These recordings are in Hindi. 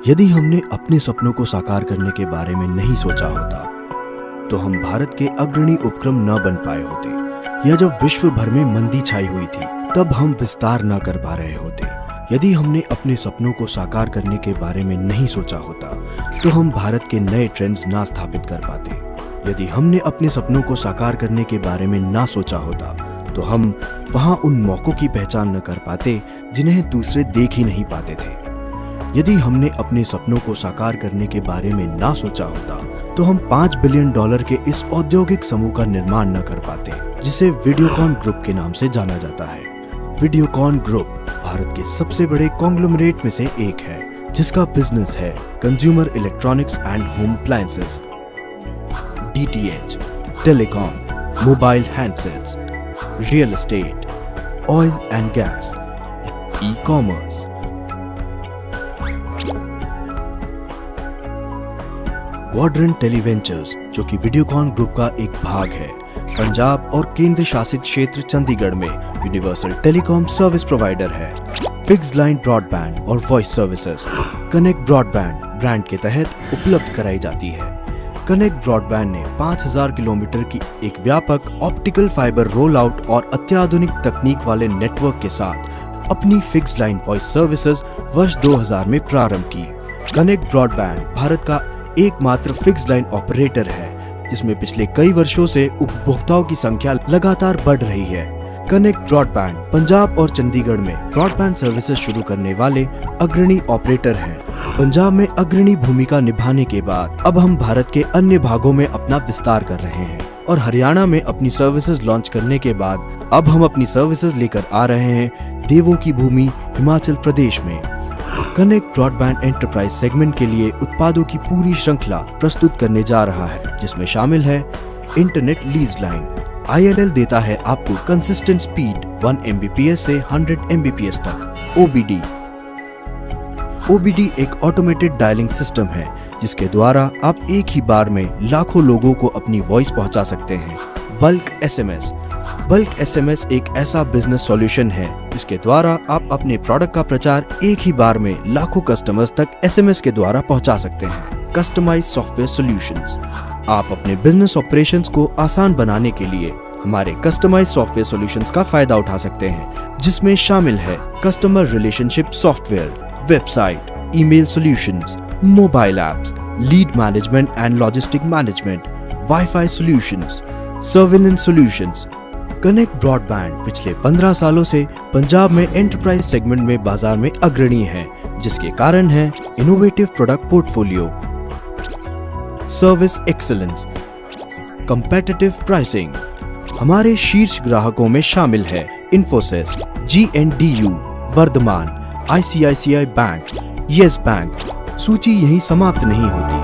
यदि हमने अपने सपनों को साकार करने के बारे में नहीं सोचा होता तो हम भारत के अग्रणी उपक्रम न बन पाए होते, या जब विश्व भर में मंदी छाई हुई थी तब हम विस्तार न कर पा रहे होते। यदि हमने अपने सपनों को साकार करने के बारे में नहीं सोचा होता तो हम भारत के नए ट्रेंड्स ना स्थापित कर पाते। यदि हमने अपने सपनों को साकार करने के बारे में ना सोचा होता तो हम वहां उन मौकों की पहचान न कर पाते जिन्हें दूसरे देख ही नहीं पाते थे। यदि हमने अपने सपनों को साकार करने के बारे में ना सोचा होता तो हम $5 बिलियन के इस औद्योगिक समूह का निर्माण न कर पाते जिसे वीडियोकॉन ग्रुप के नाम से जाना जाता है। वीडियोकॉन ग्रुप भारत के सबसे बड़े कॉन्ग्लोमरेट में से एक है, जिसका बिजनेस है consumer electronics and home appliances, DTH, telecom, mobile handsets, real estate, oil and gas, e-commerce. Quadrant televentures, जो कि वीडियोकॉन ग्रुप का एक भाग है, पंजाब और केंद्र शासित क्षेत्र चंडीगढ़ में यूनिवर्सल टेलीकॉम सर्विस प्रोवाइडर है। फिक्स्ड लाइन ब्रॉडबैंड और voice services connect broadband brand के तहत उपलब्ध कराई जाती है। कनेक्ट ब्रॉडबैंड ने 5000 किलोमीटर की एक व्यापक ऑप्टिकल फाइबर रोल आउट और अत्याधुनिक तकनीक वाले नेटवर्क के साथ अपनी फिक्स्ड लाइन वॉइस सर्विसेज वर्ष 2000 में प्रारंभ की। कनेक्ट ब्रॉडबैंड भारत का एकमात्र फिक्स्ड लाइन ऑपरेटर है जिसमें पिछले कई वर्षों से उपभोक्ताओं की संख्या लगातार बढ़ रही है। कनेक्ट ब्रॉडबैंड पंजाब और चंडीगढ़ में ब्रॉडबैंड सर्विसेज शुरू करने वाले अग्रणी ऑपरेटर हैं। पंजाब में अग्रणी भूमिका निभाने के बाद अब हम भारत के अन्य भागों में अपना विस्तार कर रहे हैं और हरियाणा में अपनी सर्विसेज लॉन्च करने के बाद अब हम अपनी सर्विसेज लेकर आ रहे हैं देवों की भूमि हिमाचल प्रदेश में। कनेक्ट ब्रॉडबैंड एंटरप्राइज सेगमेंट के लिए उत्पादों की पूरी श्रृंखला प्रस्तुत करने जा रहा है, जिसमें शामिल है इंटरनेट लीज लाइन। ILL देता है आपको कंसिस्टेंट स्पीड 1 Mbps से 100 Mbps तक। OBD एक ऑटोमेटेड डायलिंग सिस्टम है जिसके द्वारा आप एक ही बार में लाखों लोगों को अपनी वॉइस पहुंचा सकते हैं। बल्क SMS एक ऐसा बिजनेस सॉल्यूशन है जिसके द्वारा आप अपने प्रोडक्ट का प्रचार एक ही बार में लाखों कस्टमर्स तक SMS के द्वारा पहुंचा सकते हैं। कस्टमाइज्ड सॉफ्टवेयर सॉल्यूशंस, आप अपने बिजनेस ऑपरेशंस को आसान बनाने के लिए हमारे कस्टमाइज्ड सॉफ्टवेयर सॉल्यूशंस का फायदा उठा सकते हैं, जिसमें शामिल है customer relationship software, website, email solutions, mobile apps, lead management and logistic management, wifi solutions, surveillance solutions. Connect broadband पिछले 15 सालों से पंजाब में एंटरप्राइज सेगमेंट में बाजार में अग्रणी है, जिसके कारण है innovative product portfolio, service excellence, competitive pricing. हमारे शीर्ष ग्राहकों में शामिल है इन्फोसिस, GNDU, वर्धमान, ICICI बैंक, येस बैंक। सूची यहीं समाप्त नहीं होती।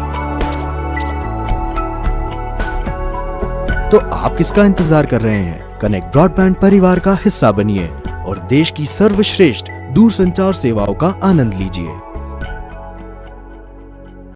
तो आप किसका इंतजार कर रहे हैं? कनेक्ट ब्रॉडबैंड परिवार का हिस्सा बनिए और देश की सर्वश्रेष्ठ दूरसंचार सेवाओं का आनंद लीजिए।